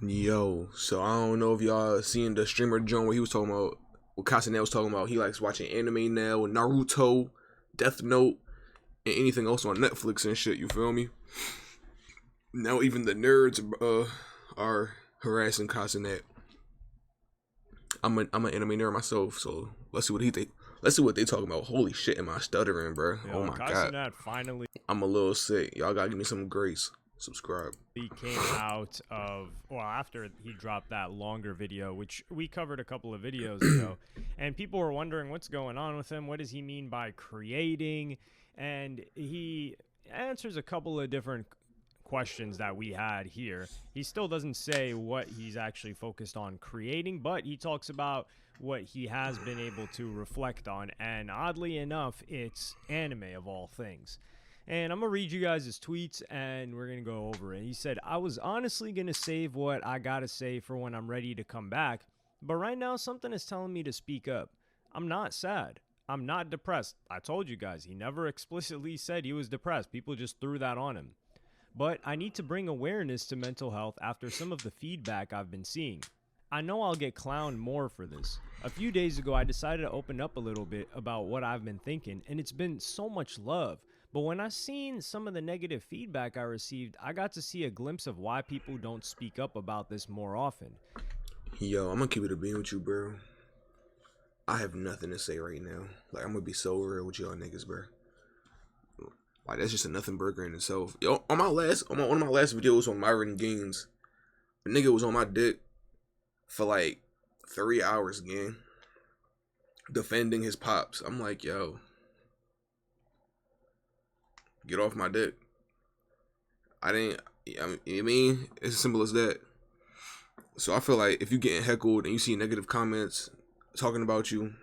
Yo, so I don't know if y'all seen the streamer John where he was talking about what Cenat was talking about. He likes watching anime now, Naruto, Death Note, and anything else on Netflix and shit. You feel me? Now even the nerds are harassing Cenat. I'm an anime nerd myself, so let's see what he think. Let's see what they talking about. Holy shit, am I stuttering, bro? Yo, oh my god, Cenat finally I'm a little sick. Y'all gotta give me some grace. Subscribe. he came out of, well, after he dropped that longer video, which we covered a couple of videos ago, and people were wondering what's going on with him. What does he mean by creating? And he answers a couple of different questions that we had here. He still doesn't say what he's actually focused on creating, but he talks about what he has been able to reflect on, and oddly enough, it's anime of all things. And I'm going to read you guys his tweets, and we're going to go over it. He said, I was honestly going to save what I got to say for when I'm ready to come back, but right now something is telling me to speak up. I'm not sad. I'm not depressed. I told you guys, he never explicitly said he was depressed. People just threw that on him. But I need to bring awareness to mental health after some of the feedback I've been seeing. I know I'll get clowned more for this. A few days ago, I decided to open up a little bit about what I've been thinking, and it's been so much love. But when I seen some of the negative feedback I received, I got to see a glimpse of why people don't speak up about this more often. Yo, I'm gonna keep it a bean with you, bro. I have nothing to say right now. Like, I'm gonna be so real with y'all niggas, bro. Like, that's just a nothing burger in itself. Yo, on one of my last videos on Myron Gaines, the nigga was on my dick for like 3 hours again, defending his pops. I'm like, yo, get off my dick. I mean, it's as simple as that. So I feel like if you getting heckled and you see negative comments talking about you,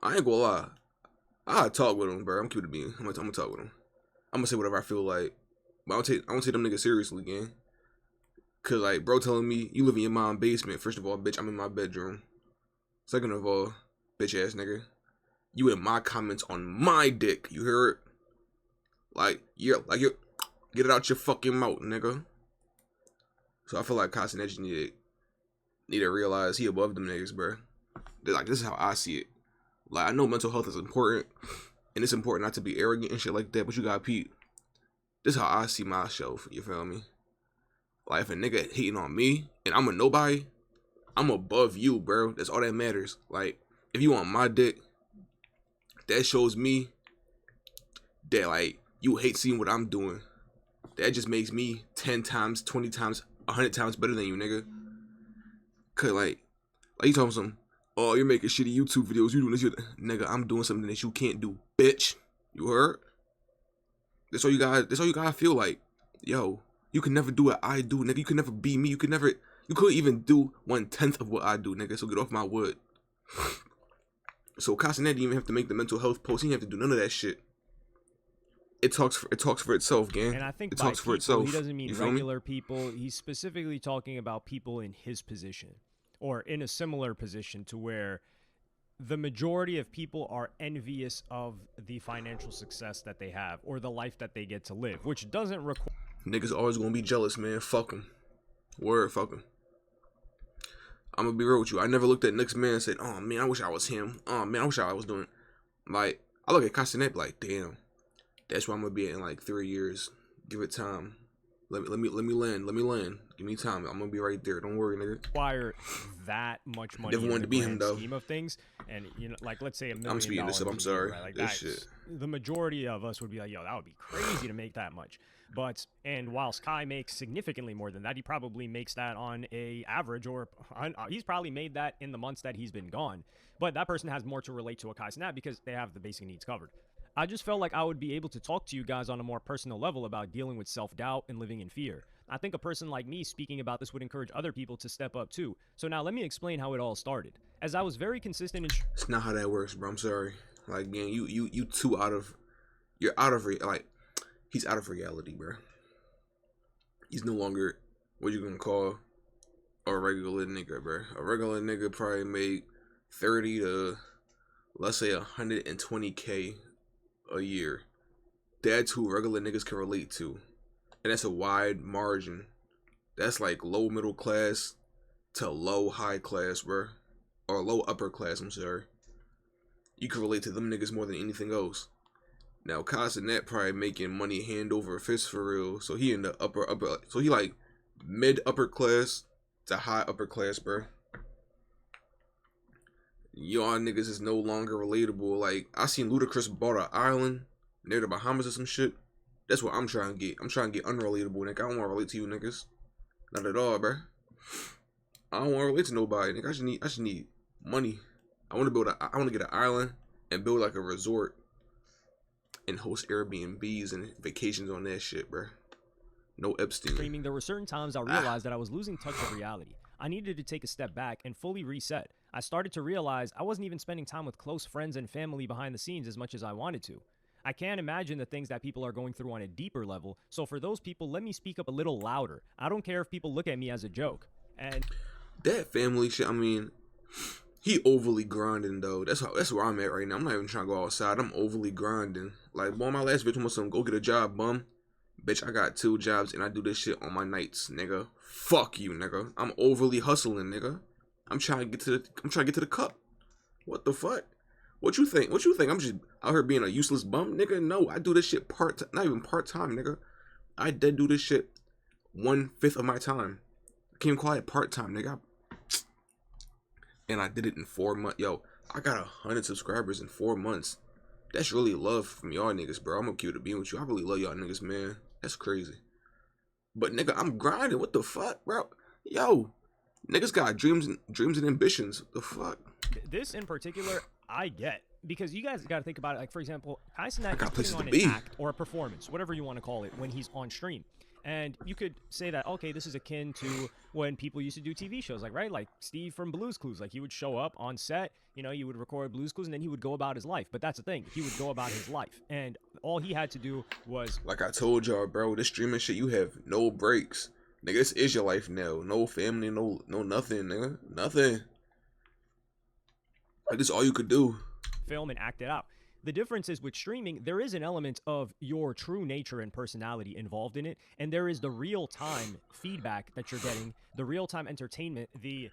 I ain't gonna lie. I'll talk with him, bro. I'm keeping it being. I'm gonna talk with him. I'm gonna say whatever I feel like. But I don't take them niggas seriously, gang. Cause like, bro telling me, you live in your mom's basement. First of all, bitch, I'm in my bedroom. Second of all, bitch ass nigga, you in my comments on my dick. You heard? Like you're get it out your fucking mouth, nigga. So I feel like Cenat need to realize he above them niggas, bro. Like, this is how I see it. Like, I know mental health is important, and it's important not to be arrogant and shit like that, but you gotta peep. This is how I see myself, you feel me? Like, if a nigga hating on me, and I'm a nobody, I'm above you, bro. That's all that matters. Like, if you on my dick, that shows me that, like, you hate seeing what I'm doing. That just makes me 10 times, 20 times, 100 times better than you, nigga. Cause, like you talking some, oh, you're making shitty YouTube videos, you doing this, nigga, I'm doing something that you can't do, bitch. You heard? That's all you gotta feel like. Yo, you can never do what I do, nigga. You can never be me. You couldn't even do 1/10 of what I do, nigga. So get off my wood. So Cenat didn't even have to make the mental health post. He didn't have to do none of that shit. It talks for itself, gang. And I think it by talks people, for itself. he doesn't mean You feel regular me? people. He's specifically talking about people in his position or in a similar position to where the majority of people are envious of the financial success that they have or the life that they get to live, which doesn't require... Niggas always gonna be jealous, man. Fuck them. Word, fuck them. I'm gonna be real with you. I never looked at next man and said, oh man, I wish I was him. Oh man, I wish I was doing. Like, I look at Cenat like, damn, that's where I'm gonna be in like 3 years. Give it time. Let me land. Give me time. I'm gonna be right there. Don't worry, nigga. Require that much money Never in wanted the to be grand him, though. scheme of things, and you know, like, let's say $1 million. I'm speeding this up. I'm sorry. Right? Like, this that, shit. the majority of us would be like, yo, that would be crazy to make that much. But, and while Sky makes significantly more than that, he probably makes that on a average, or he's probably made that in the months that he's been gone. But that person has more to relate to a Cenat because they have the basic needs covered. I just felt like I would be able to talk to you guys on a more personal level about dealing with self-doubt and living in fear. I think a person like me speaking about this would encourage other people to step up too. So now let me explain how it all started. As I was very consistent in... It's not how that works, bro. I'm sorry. Like, man, you too out of... he's out of reality, bro. He's no longer what you gonna call a regular nigga, bro. A regular nigga probably made 30 to, let's say, 120K a year. That's who regular niggas can relate to. And that's a wide margin. That's like low middle class to low high class, bro. Or low upper class, I'm sorry. You can relate to them niggas more than anything else. Now, Cenat probably making money hand over fist for real. So he in the upper. So he like mid upper class to high upper class, bro. Y'all niggas is no longer relatable. Like, I seen Ludacris bought an island near the Bahamas or some shit. That's what I'm trying to get. I'm trying to get unrelatable, nigga. I don't want to relate to you niggas. Not at all, bro. I don't want to relate to nobody, nigga. I just need money. I want to get an island and build like a resort and host Airbnbs and vacations on that shit, bro. No Epstein. Streaming, there were certain times I realized that I was losing touch of reality. I needed to take a step back and fully reset. I started to realize I wasn't even spending time with close friends and family behind the scenes as much as I wanted to. I can't imagine the things that people are going through on a deeper level, so for those people, let me speak up a little louder. I don't care if people look at me as a joke. And that family shit, I mean, he overly grinding though. That's where I'm at right now. I'm not even trying to go outside. I'm overly grinding. Like, boy, my last bitch almost something, go get a job, bum. Bitch, I got 2 jobs and I do this shit on my nights, nigga. Fuck you, nigga. I'm overly hustling, nigga. I'm trying to get to the cup. What the fuck? What you think? I'm just out here being a useless bum, nigga? No, I do this shit not even part-time, nigga. I did do this shit 1/5 of my time. I can't even call it part-time, nigga. And I did it in 4 months. Yo, I got 100 subscribers in 4 months. That's really love from y'all niggas, bro. I'm gonna keep it being with you. I really love y'all niggas, man. That's crazy. But nigga, I'm grinding. What the fuck, bro? Yo, niggas got dreams and ambitions. The fuck? This in particular, I get. Because you guys got to think about it. Like, for example, Cenat is putting on an act or a performance, whatever you want to call it, when he's on stream. And you could say that, okay, this is akin to when people used to do TV shows, like, right? Like Steve from Blue's Clues. Like, he would show up on set, you know, he would record Blue's Clues, and then he would go about his life. But that's the thing. He would go about his life. And all he had to do was... Like I told y'all, bro, this streaming shit, you have no breaks. Nigga, this is your life now. No family, no nothing, nigga. Nothing. Like, this is all you could do. Film and act it out. The difference is with streaming, there is an element of your true nature and personality involved in it, and there is the real-time feedback that you're getting, the real-time entertainment, the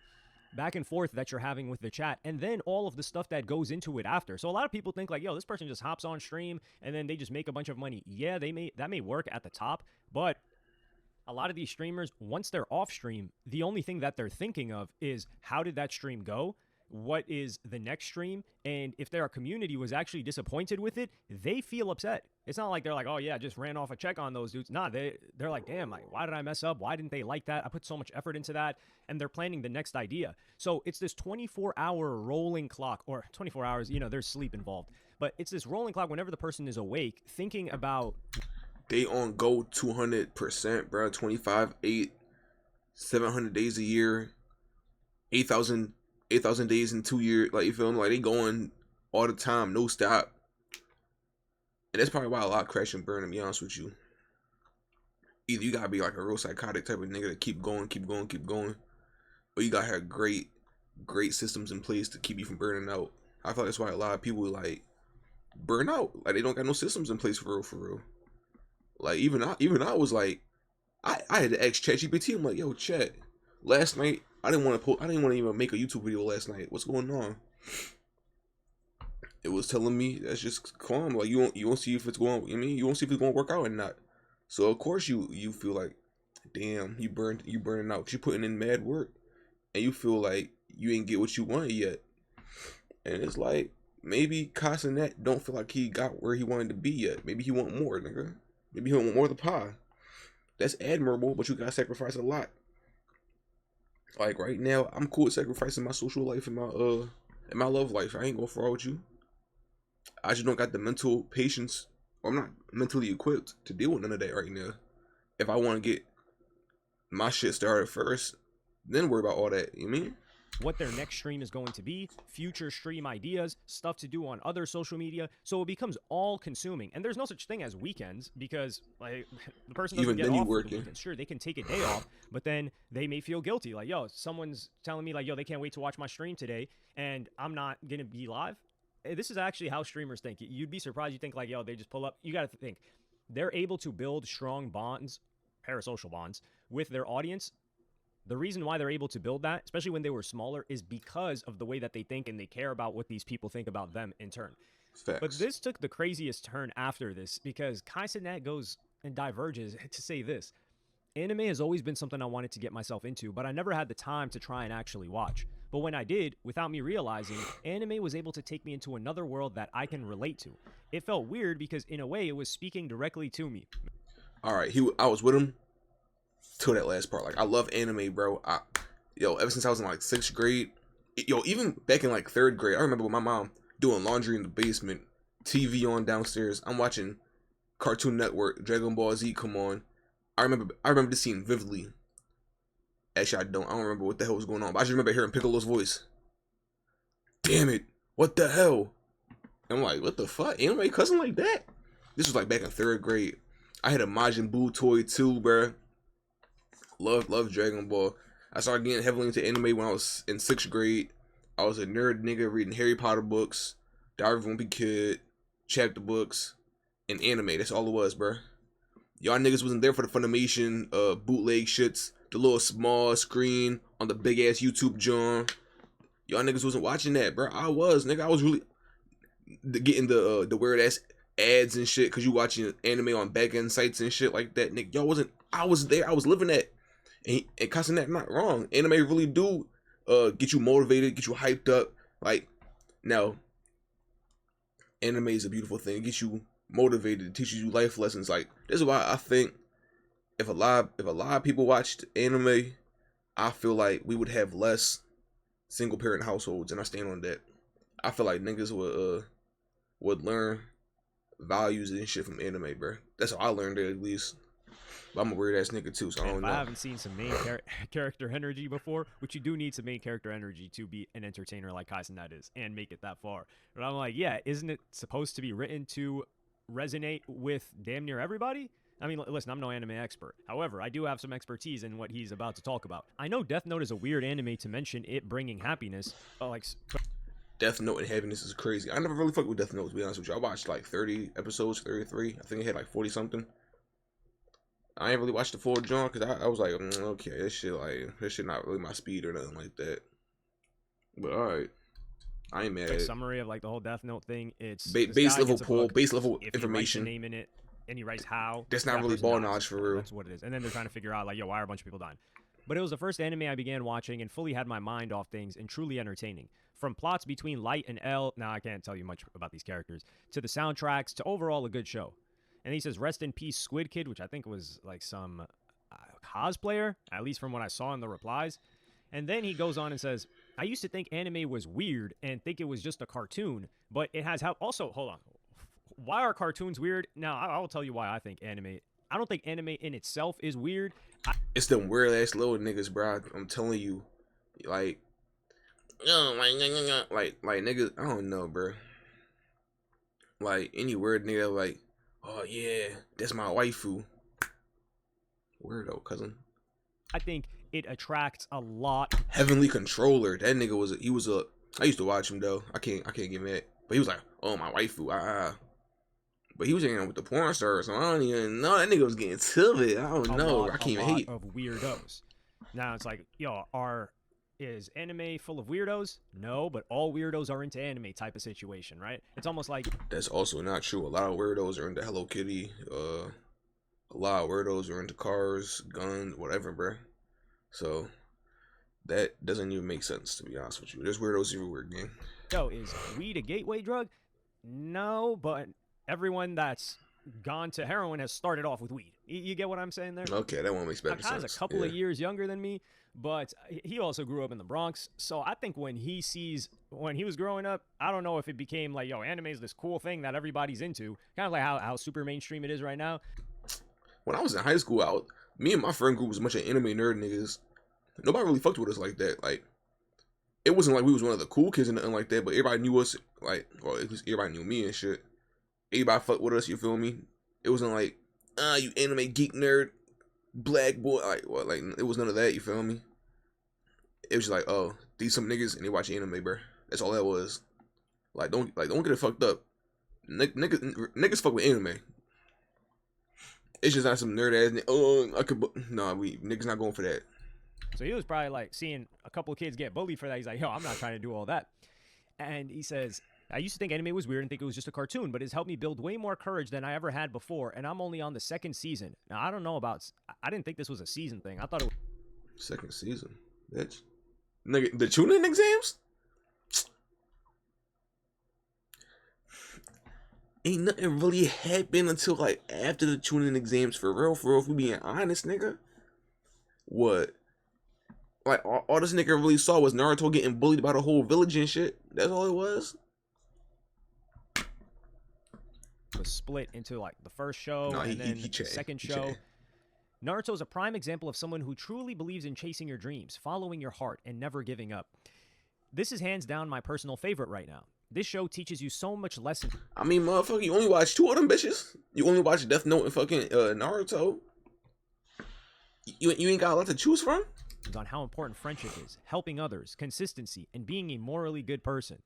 back and forth that you're having with the chat, and then all of the stuff that goes into it after. So a lot of people think like, yo, this person just hops on stream and then they just make a bunch of money. Yeah, that may work at the top, but a lot of these streamers, once they're off stream, the only thing that they're thinking of is how did that stream go? What is the next stream? And if their community was actually disappointed with it, they feel upset. It's not like they're like, oh yeah, just ran off a check on those dudes. Nah, they're like, damn, like, why did I mess up? Why didn't they like that? I put so much effort into that. And they're planning the next idea. So it's this 24-hour rolling clock, or 24 hours, you know, there's sleep involved. But it's this rolling clock whenever the person is awake, thinking about... They on go 200%, bro. 25, 8, 700 days a year, 8,000 days in 2 years. Like, you feel me? Like, they going all the time, no stop. And that's probably why a lot crash and burn, to be honest with you. Either you gotta be like a real psychotic type of nigga to keep going, or you gotta have great systems in place to keep you from burning out. I feel like that's why a lot of people like burn out. Like, they don't got no systems in place for real. Like, even I was like, I had to ask ChatGPT. I'm like, yo, Chat, last night I didn't want to even make a YouTube video last night. What's going on? It was telling me that's just calm. Like, you won't see if it's going. You won't see if it's going to work out or not. So of course you feel like, damn, you burning out. You putting in mad work, and you feel like you ain't get what you wanted yet. And it's like, maybe Cenat don't feel like he got where he wanted to be yet. Maybe he want more, nigga. Maybe he want more of the pie. That's admirable, but you gotta sacrifice a lot. Like, right now, I'm cool with sacrificing my social life and my love life. I ain't gonna fraud with you. I just don't got the mental patience, or I'm not mentally equipped to deal with none of that right now. If I want to get my shit started first, then worry about all that. You mean? What their next stream is going to be, future stream ideas, stuff to do on other social media. So it becomes all consuming. And there's no such thing as weekends, because like the person doesn't get off for the weekend. Sure, they can take a day off, but then they may feel guilty. Like, yo, someone's telling me like, yo, they can't wait to watch my stream today, and I'm not going to be live. This is actually how streamers think. You'd be surprised. You think like, yo, they just pull up. You got to think. They're able to build strong bonds, parasocial bonds, with their audience The reason why they're able to build that, especially when they were smaller, is because of the way that they think and they care about what these people think about them in turn. Facts. But this took the craziest turn after this because Cenat goes and diverges to say this. Anime has always been something I wanted to get myself into, but I never had the time to try and actually watch. But when I did, without me realizing, anime was able to take me into another world that I can relate to. It felt weird because in a way it was speaking directly to me. All right, I was with him till that last part. Like, I love anime, bro. Ever since I was in like 6th grade, even back in like 3rd grade, I remember with my mom doing laundry in the basement, TV on downstairs. I'm watching Cartoon Network, Dragon Ball Z come on. I remember this scene vividly. Actually, I don't remember what the hell was going on, but I just remember hearing Piccolo's voice. Damn it, what the hell? And I'm like, what the fuck? Anime cousin like that? This was like back in 3rd grade. I had a Majin Buu toy too, bruh. Love Dragon Ball. I started getting heavily into anime when I was in 6th grade. I was a nerd nigga reading Harry Potter books, Diary of a Wimpy Kid, chapter books, and anime. That's all it was, bruh. Y'all niggas wasn't there for the Funimation bootleg shits, the little small screen on the big ass YouTube joint. Y'all niggas wasn't watching that, bro. I was, nigga. I was really getting the weird ass ads and shit because you watching anime on back end sites and shit like that, nigga. Y'all wasn't. I was there. I was living that. And Castanet not wrong. Anime really do get you motivated, get you hyped up. Like, now, anime is a beautiful thing. It gets you motivated, it teaches you life lessons. Like, this is why I think if a lot of people watched anime, I feel like we would have less single parent households, and I stand on that. I feel like niggas would learn values and shit from anime, bro. That's how I learned it, at least. But I'm a weird ass nigga too, so I don't know. I haven't seen some main character energy before, which you do need some main character energy to be an entertainer like Cenat is and make it that far. But I'm like, yeah, isn't it supposed to be written to resonate with damn near everybody? I mean, listen, I'm no anime expert. However, I do have some expertise in what he's about to talk about. I know Death Note is a weird anime to mention it bringing happiness. Death Note and happiness is crazy. I never really fucked with Death Note, to be honest with you. I watched like 30 episodes, 33. I think it had like 40 something. I ain't really watched the full jump because I was like, okay, this shit not really my speed or nothing like that. But all right, I ain't mad at it. Summary of like the whole Death Note thing. It's base level pull, base level information. Name in it, and he writes how. That's not really ball knowledge for real. That's what it is. And then they're trying to figure out like, yo, why are a bunch of people dying? But it was the first anime I began watching and fully had my mind off things and truly entertaining. From plots between Light and L, now I can't tell you much about these characters, to the soundtracks, to overall a good show. And he says, rest in peace, Squid Kid, which I think was like some cosplayer, at least from what I saw in the replies. And then he goes on and says, I used to think anime was weird and think it was just a cartoon, but it has how. Also, hold on. Why are cartoons weird? Now, I will tell you why I think anime. I don't think anime in itself is weird. It's them weird ass little niggas, bro. I'm telling you. Like niggas, I don't know, bro. Like, any weird nigga, like, oh yeah, that's my waifu. Weirdo, cousin. I think it attracts a lot. Heavenly Controller. That nigga I used to watch him though. I can't get mad. But he was like, oh my waifu, But he was hanging out with the porn stars, so I don't even know. That nigga was getting to it. I don't know. I can't even hate. Of weirdos. Now it's like, yo, is anime full of weirdos? No, but all weirdos are into anime type of situation, right? It's almost like that's also not true. A lot of weirdos are into Hello Kitty. A lot of weirdos are into cars, guns, whatever, bro. So that doesn't even make sense, to be honest with you. There's weirdos everywhere, gang. Yo, is weed a gateway drug? No, but everyone that's gone to heroin has started off with weed. You get what I'm saying there? Okay, that one makes better sense. Aka's a couple of years younger than me, but he also grew up in the Bronx. So I think when he was growing up, I don't know if it became like, yo, anime is this cool thing that everybody's into. Kind of like how super mainstream it is right now. When I was in high school, me and my friend group was a bunch of anime nerd niggas. Nobody really fucked with us like that. Like, it wasn't like we was one of the cool kids and nothing like that, but everybody knew us, like, or at least everybody knew me and shit. Everybody fucked with us, you feel me? It wasn't like, you anime geek nerd, black boy, like, it was none of that, you feel me? It was just like, oh, these some niggas and they watch anime, bro. That's all that was. Like, don't get it fucked up. Niggas fuck with anime. It's just not some nerd ass. Niggas not going for that. So he was probably like seeing a couple of kids get bullied for that. He's like, yo, I'm not trying to do all that. And he says, I used to think anime was weird and think it was just a cartoon, but it's helped me build way more courage than I ever had before. And I'm only on the second season. Now, I don't know about, I didn't think this was a season thing. I thought it was. Second season, bitch. Nigga, the tuning exams? Ain't nothing really happened until like after the tuning exams, for real, if we being honest, nigga. What? Like, all this nigga really saw was Naruto getting bullied by the whole village and shit. That's all it was. Was split into like the first show and then the second show. Naruto is a prime example of someone who truly believes in chasing your dreams, following your heart, and never giving up. This is hands down my personal favorite right now. This show teaches you so much lesson. I mean, motherfucker, you only watch 2 of them bitches. You only watch Death Note and fucking Naruto. You ain't got a lot to choose from. On how important friendship is, helping others, consistency, and being a morally good person.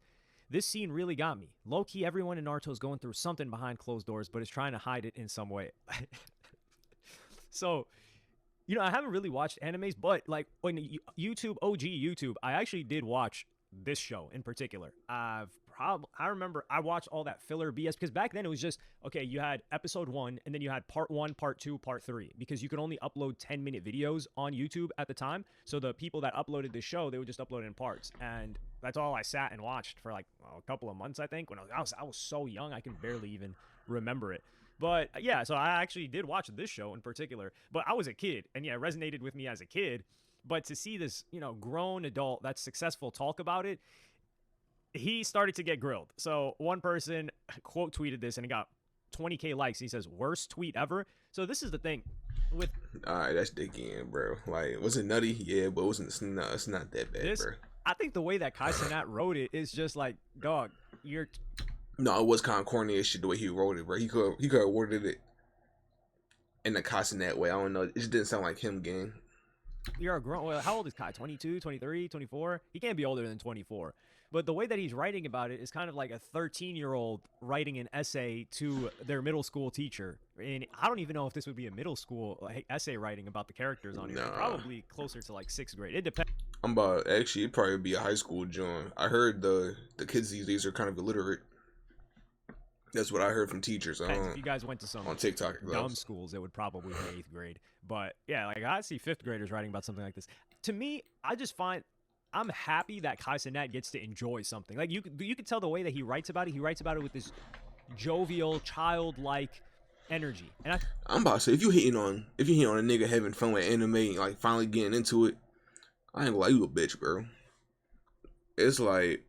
This scene really got me. Low-key, everyone in Naruto is going through something behind closed doors, but is trying to hide it in some way. So, you know, I haven't really watched animes, but like when YouTube, OG YouTube, I actually did watch this show in particular. I remember I watched all that filler BS because back then it was just, okay, you had episode 1 and then you had part 1, part 2, part 3 because you could only upload 10-minute videos on YouTube at the time. So the people that uploaded the show, they would just upload it in parts. And that's all I sat and watched for like a couple of months, I think. When I was so young, I can barely even remember it. But yeah, so I actually did watch this show in particular, but I was a kid and yeah, it resonated with me as a kid. But to see this, you know, grown adult that's successful talk about it, he started to get grilled. So one person quote tweeted this and it got 20K likes. He says, worst tweet ever. So this is the thing with. All right, that's dick in, bro. Like, was it nutty? Yeah, but it's not that bad, bro. I think the way that Cenat wrote it is just like, dog, you're. No, it was kind of corny as shit the way he wrote it, bro. He could have worded it in the Cenat way. I don't know. It just didn't sound like him, gang. You're a grown. Well, how old is Kai? 22, 23, 24? He can't be older than 24. But the way that he's writing about it is kind of like a 13-year-old writing an essay to their middle school teacher. And I don't even know if this would be a middle school essay writing about the characters on here. Nah. Probably closer to like 6th grade. It depends. I'm about actually it'd probably be a high school joint. I heard the kids these days are kind of illiterate. That's what I heard from teachers. If you guys went to some on TikTok dumb schools, it would probably be 8th grade. But yeah, like I see 5th graders writing about something like this. To me, I just find I'm happy that Cenat gets to enjoy something. Like you could tell the way that he writes about it. He writes about it with this jovial, childlike energy. And I'm about to say if you hating on a nigga having fun with anime, like finally getting into it, I ain't gonna lie, you a bitch, bro. It's like,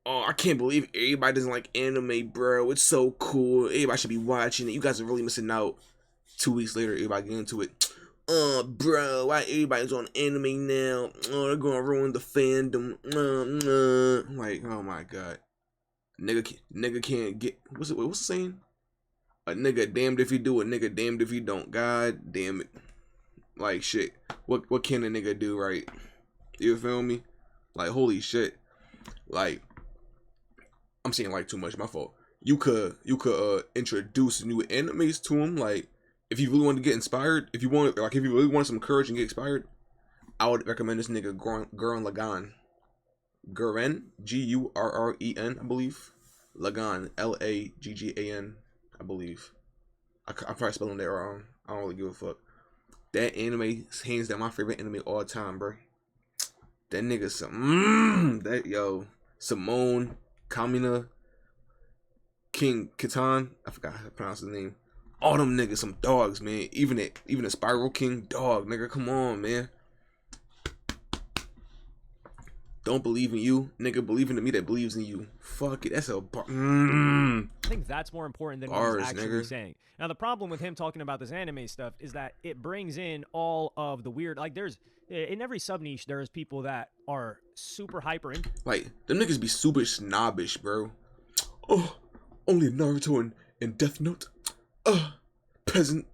oh, I can't believe everybody doesn't like anime, bro. It's so cool. Everybody should be watching it. You guys are really missing out. 2 weeks later, everybody get into it. Bro, why everybody's on anime now? Oh, they're gonna ruin the fandom. I'm like, oh my god. Nigga can't get, what's the saying? A nigga damned if you do, a nigga damned if you don't. God damn it. Like, shit. What can a nigga do, right? You feel me? Like, holy shit. Like, I'm saying like too much, my fault. You could introduce new animes to him. Like, if you really want to get inspired, if you really want some courage and get inspired, I would recommend this nigga Gurren Lagann. Gurren, Gurren, I believe. Lagann, Laggan, I believe. I'm probably spelling that wrong. I don't really give a fuck. That anime is hands down my favorite anime all time, bro. That nigga Simone, Kamina, King Kitan, I forgot how to pronounce his name. All them niggas some dogs, man. Even a Spiral King dog, nigga. Come on, man. Don't believe in you, nigga. Believe in me that believes in you. Fuck it. That's a I think that's more important than bars, what he's actually nigga. saying. Now, the problem with him talking about this anime stuff is that it brings in all of the weird, like there's, in every sub-niche, there's people that are super hyper. Like, them niggas be super snobbish, bro. Oh, only Naruto and Death Note. Peasant.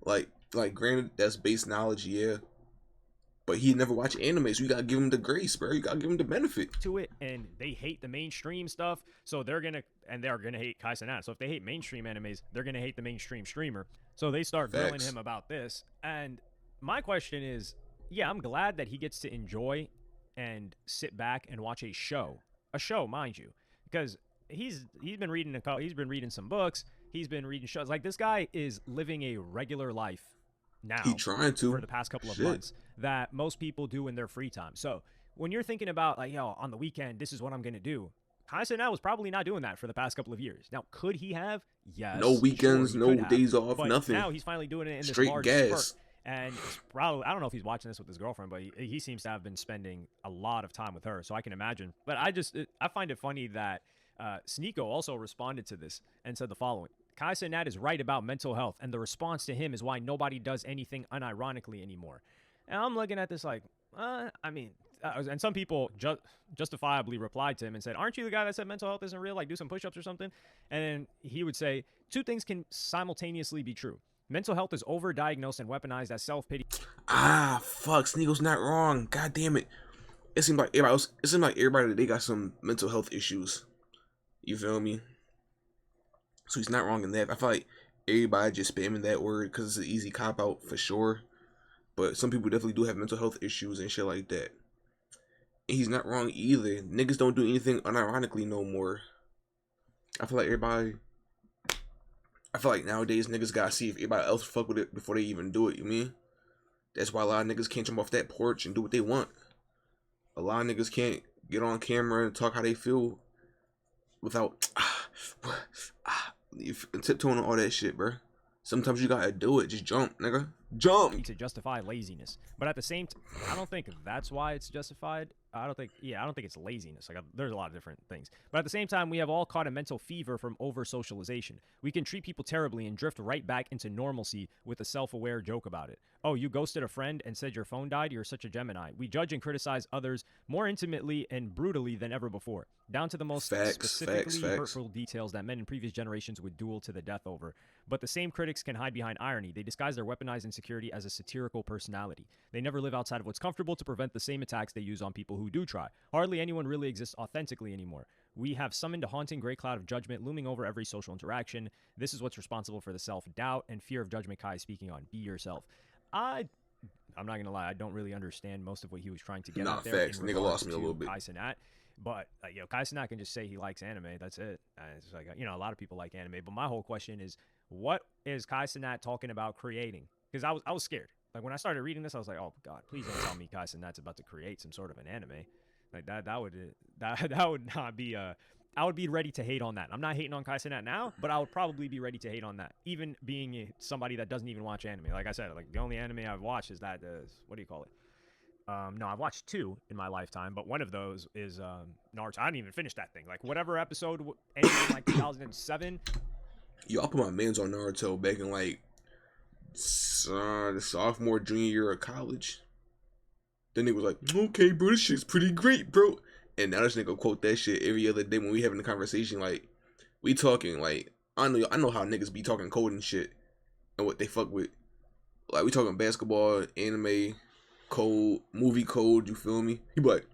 Like, granted, that's base knowledge, yeah. But he never watched anime, so you gotta give him the grace, bro. You gotta give him the benefit to it, and they hate the mainstream stuff, so they're gonna hate Cenat. So if they hate mainstream animes, they're gonna hate the mainstream streamer. So they start grilling him about this. And my question is, yeah, I'm glad that he gets to enjoy and sit back and watch a show, mind you, because he's been reading he's been reading some books, he's been reading shows. Like, this guy is living a regular life He now trying to. for the past couple of Shit. months that most people do in their free time. So when you're thinking about, like, yo, on the weekend, this is what I'm gonna do. Cenat was probably not doing that for the past couple of years. Now, could he have? Yes. No weekends, sure, no have, days off, but nothing. now he's finally doing it in Straight this large gas. spurt. And it's probably, I don't know if he's watching this with his girlfriend, but he seems to have been spending a lot of time with her. So I can imagine. But I find it funny that Sneeko also responded to this and said the following: Cenat is right about mental health, and the response to him is why nobody does anything unironically anymore. And I'm looking at this like, and some people justifiably replied to him and said, aren't you the guy that said mental health isn't real? Like, do some push-ups or something. And then he would say, two things can simultaneously be true. Mental health is overdiagnosed and weaponized as self-pity. Fuck, Sneako's not wrong. God damn it. It seemed like everybody they got some mental health issues. You feel me? So he's not wrong in that. I feel like everybody just spamming that word because it's an easy cop-out for sure. But some people definitely do have mental health issues and shit like that. And he's not wrong either. Niggas don't do anything unironically no more. I feel like nowadays niggas gotta see if everybody else fuck with it before they even do it, you mean? That's why a lot of niggas can't jump off that porch and do what they want. A lot of niggas can't get on camera and talk how they feel without tiptoeing on all that shit, bro. Sometimes you gotta do it. Just jump, nigga. Jump! To justify laziness. But at the same time, I don't think that's why it's justified. I don't think it's laziness. Like, there's a lot of different things. But at the same time, we have all caught a mental fever from over-socialization. We can treat people terribly and drift right back into normalcy with a self-aware joke about it. Oh, you ghosted a friend and said your phone died? You're such a Gemini. We judge and criticize others more intimately and brutally than ever before, down to the most specifically hurtful details that men in previous generations would duel to the death over. But the same critics can hide behind irony. They disguise their weaponized insecurity as a satirical personality. They never live outside of what's comfortable to prevent the same attacks they use on people who do try. Hardly anyone really exists authentically anymore. We have summoned a haunting gray cloud of judgment looming over every social interaction. This is what's responsible for the self-doubt and fear of judgment Kai is speaking on. Be yourself. I'm not gonna lie, I don't really understand most of what he was trying to get out there. Facts. Nigga lost me a little bit. Cenat. But Kai Cenat can just say he likes anime. That's it. It's like, a lot of people like anime. But my whole question is, what is Kai Cenat talking about creating? Because I was scared. Like, when I started reading this, I was like, oh god, please don't tell me Kai Cenat's about to create some sort of an anime. Like, that would not be I would be ready to hate on that. I'm not hating on Kai Cenat now, but I would probably be ready to hate on that, even being somebody that doesn't even watch anime. Like I said, like, the only anime I've watched is that what do you call it? No, I've watched 2 in my lifetime, but one of those is Naruto. I didn't even finish that thing. Like, whatever episode ended in like 2007. Yo, I put my mans on Naruto back in like the sophomore, junior year of college. Then he was like, okay, bro, this shit's pretty great, bro. And now this nigga quote that shit every other day when we having a conversation. Like, we talking, like, I know how niggas be talking code and shit and what they fuck with. Like, we talking basketball, anime, code, movie code, you feel me? He be like,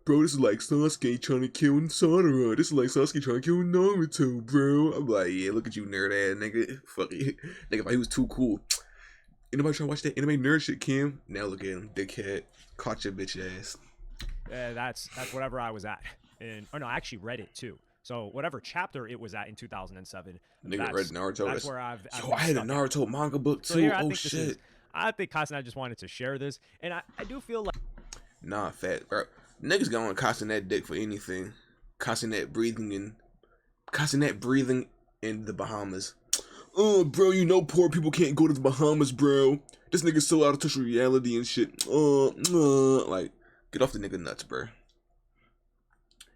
bro, this is like Sasuke trying to kill Sakura. This is like Sasuke trying to kill Naruto, bro. I'm like, yeah, look at you, nerd ass nigga. Fuck it. Nigga, if he was too cool. Anybody trying to watch that anime nerd shit, Kim? Now look at him, dickhead. Caught your bitch ass. That's whatever I was at. I actually read it too. So whatever chapter it was at in 2007. Nigga read Naruto. That's where I've I had a Naruto manga book too. So here, oh shit. I think Cenat just wanted to share this, and I do feel like. Nah, fat bro. Niggas going Cenat dick for anything. Cenat breathing in the Bahamas. Oh, bro, you know poor people can't go to the Bahamas, bro. This nigga's so out of touch with reality and shit. Like, get off the nigga nuts, bro.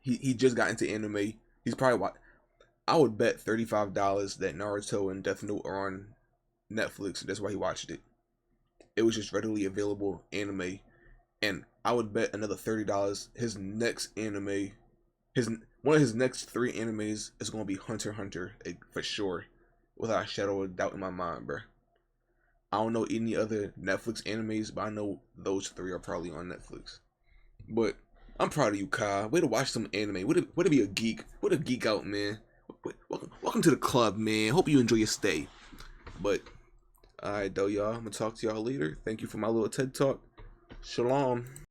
He just got into anime. He's probably I would bet $35 that Naruto and Death Note are on Netflix. That's why he watched it. It was just readily available anime. And I would bet another $30 his next anime, one of his next 3 animes is gonna be Hunter x Hunter, for sure. Without a shadow of doubt in my mind, bro. I don't know any other Netflix animes, but I know those 3 are probably on Netflix. But I'm proud of you, Kai. Way to watch some anime. Way to be a geek. Way to geek out, man. Welcome to the club, man. Hope you enjoy your stay. But, alright, though, y'all. I'm going to talk to y'all later. Thank you for my little TED Talk. Shalom.